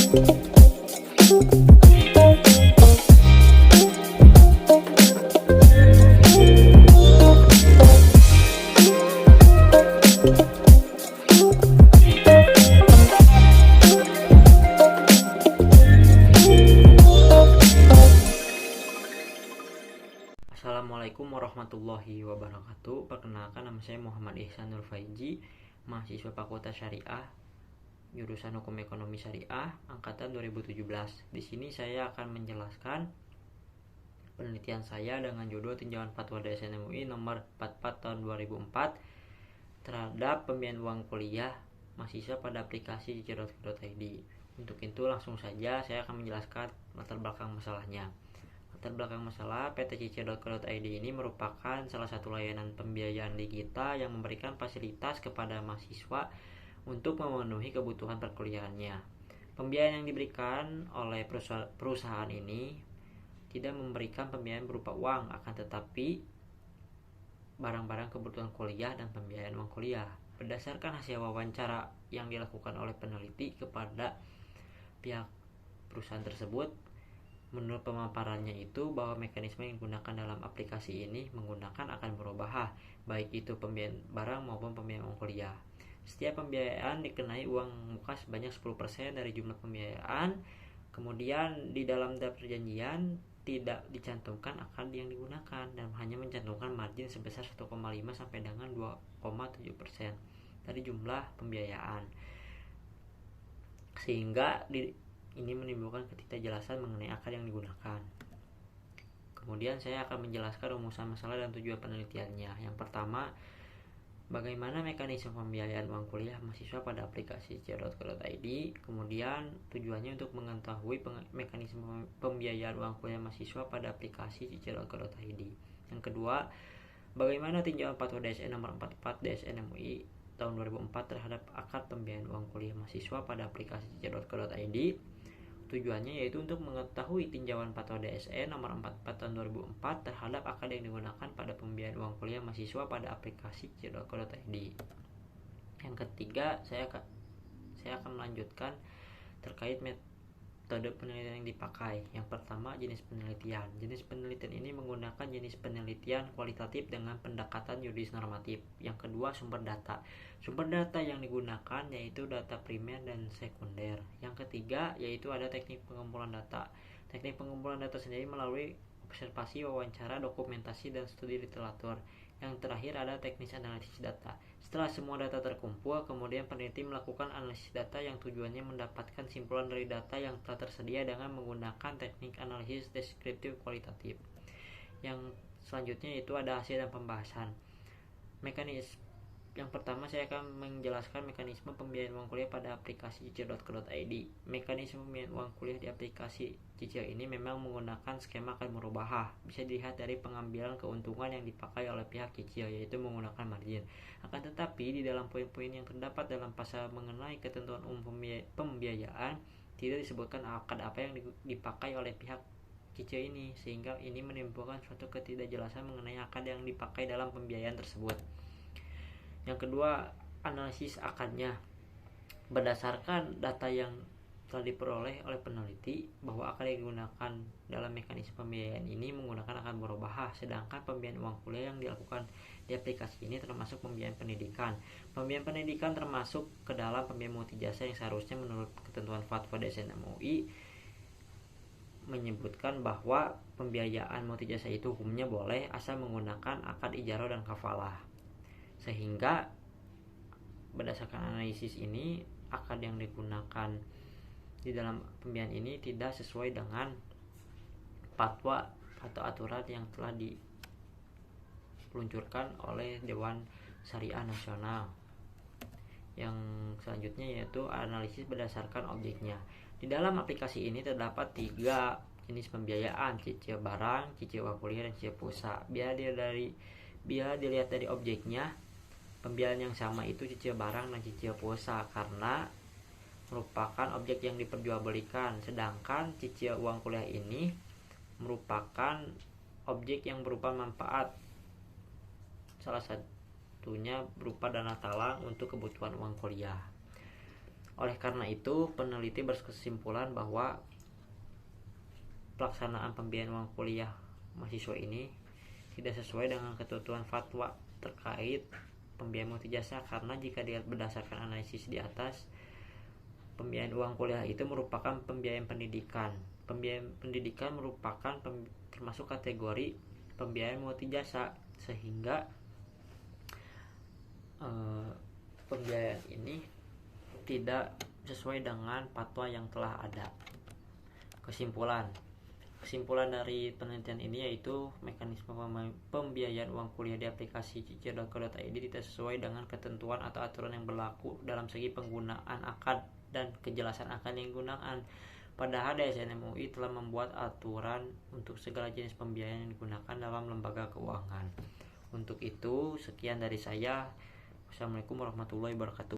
Assalamualaikum warahmatullahi wabarakatuh. Perkenalkan, nama saya Muhammad Ihsan Nur Faiji, mahasiswa Fakultas Syariah, jurusan Hukum Ekonomi Syariah, angkatan 2017. Di sini saya akan menjelaskan penelitian saya dengan judul Tinjauan Fatwa DSN MUI nomor 44 tahun 2004 terhadap pembiayaan uang kuliah mahasiswa pada aplikasi cicil.co.id. Untuk itu langsung saja saya akan menjelaskan latar belakang masalahnya. Latar belakang masalah, PT Cicil.co.id ini merupakan salah satu layanan pembiayaan digital yang memberikan fasilitas kepada mahasiswa untuk memenuhi kebutuhan perkuliahannya. Pembiayaan yang diberikan oleh perusahaan ini tidak memberikan pembiayaan berupa uang, akan tetapi barang-barang kebutuhan kuliah dan pembiayaan uang kuliah. Berdasarkan hasil wawancara yang dilakukan oleh peneliti kepada pihak perusahaan tersebut, menurut pemaparannya itu bahwa mekanisme yang digunakan dalam aplikasi ini menggunakan akan berubah, baik itu pembiayaan barang maupun pembiayaan uang kuliah. Setiap pembiayaan dikenai uang muka sebanyak 10% dari jumlah pembiayaan. Kemudian di dalam daftar perjanjian tidak dicantumkan akad yang digunakan dan hanya mencantumkan margin sebesar 1,5 sampai dengan 2,7% dari jumlah pembiayaan. Sehingga ini menimbulkan ketidakjelasan mengenai akad yang digunakan. Kemudian saya akan menjelaskan rumusan masalah dan tujuan penelitiannya. Yang pertama, bagaimana mekanisme pembiayaan uang kuliah mahasiswa pada aplikasi cicil.co.id. Kemudian tujuannya untuk mengetahui mekanisme pembiayaan uang kuliah mahasiswa pada aplikasi cicil.co.id. Yang kedua, bagaimana tinjauan fatwa DSN nomor 44 DSN MUI tahun 2004 terhadap akad pembiayaan uang kuliah mahasiswa pada aplikasi cicil.co.id. Tujuannya yaitu untuk mengetahui tinjauan fatwa DSN nomor 44 tahun 2004 terhadap akad yang digunakan pada pembiayaan uang kuliah mahasiswa pada aplikasi cicil.co.id. Yang ketiga, saya akan melanjutkan terkait metode penelitian yang dipakai. Yang pertama, jenis penelitian. Jenis penelitian ini menggunakan jenis penelitian kualitatif dengan pendekatan yuridis normatif. Yang kedua, sumber data. Sumber data yang digunakan yaitu data primer dan sekunder. Yang ketiga, yaitu ada teknik pengumpulan data. Teknik pengumpulan data sendiri melalui observasi, wawancara, dokumentasi, dan studi literatur. Yang terakhir ada teknis analisis data. Setelah semua data terkumpul, kemudian peneliti melakukan analisis data yang tujuannya mendapatkan simpulan dari data yang telah tersedia dengan menggunakan teknik analisis deskriptif kualitatif. Yang selanjutnya itu ada hasil dan pembahasan. Yang pertama, saya akan menjelaskan mekanisme pembiayaan uang kuliah pada aplikasi cicil.co.id. Mekanisme pembiayaan uang kuliah di aplikasi Cicil ini memang menggunakan skema akan merubah. Bisa dilihat dari pengambilan keuntungan yang dipakai oleh pihak Cicil, yaitu menggunakan margin. Akan tetapi, di dalam poin-poin yang terdapat dalam pasal mengenai ketentuan umum pembiayaan, tidak disebutkan akad apa yang dipakai oleh pihak Cicil ini, sehingga ini menimbulkan suatu ketidakjelasan mengenai akad yang dipakai dalam pembiayaan tersebut. Yang kedua, analisis akadnya. Berdasarkan data yang telah diperoleh oleh peneliti bahwa akad yang digunakan dalam mekanisme pembiayaan ini menggunakan akad murabahah, sedangkan pembiayaan uang kuliah yang dilakukan di aplikasi ini termasuk pembiayaan pendidikan. Pembiayaan pendidikan termasuk ke dalam pembiayaan multijasa yang seharusnya menurut ketentuan fatwa DSN MUI menyebutkan bahwa pembiayaan multijasa itu hukumnya boleh asal menggunakan akad ijarah dan kafalah. Sehingga berdasarkan analisis ini, akad yang digunakan di dalam pembiayaan ini tidak sesuai dengan fatwa atau aturan yang telah diluncurkan oleh Dewan Syariah Nasional. Yang selanjutnya yaitu analisis berdasarkan objeknya. Di dalam aplikasi ini terdapat 3 jenis pembiayaan, cicil barang, cicil uang kuliah, dan cicil pulsa. Bila dilihat dari objeknya, pembiayaan yang sama itu cicil barang dan cicil pulsa karena merupakan objek yang diperjualbelikan, sedangkan cicil uang kuliah ini merupakan objek yang berupa manfaat, salah satunya berupa dana talang untuk kebutuhan uang kuliah. Oleh karena itu, peneliti berkesimpulan bahwa pelaksanaan pembiayaan uang kuliah mahasiswa ini tidak sesuai dengan ketentuan fatwa terkait pembiayaan multijasa, karena jika dilihat berdasarkan analisis di atas, pembiayaan uang kuliah itu merupakan pembiayaan pendidikan. Pembiayaan pendidikan merupakan termasuk kategori pembiayaan multijasa, sehingga pembiayaan ini tidak sesuai dengan fatwa yang telah ada. Kesimpulan dari penelitian ini yaitu mekanisme pembiayaan uang kuliah di aplikasi cicil.co.id tidak sesuai dengan ketentuan atau aturan yang berlaku dalam segi penggunaan akad dan kejelasan akad yang digunakan. Padahal DSN MUI telah membuat aturan untuk segala jenis pembiayaan yang digunakan dalam lembaga keuangan. Untuk itu, sekian dari saya. Wassalamualaikum warahmatullahi wabarakatuh.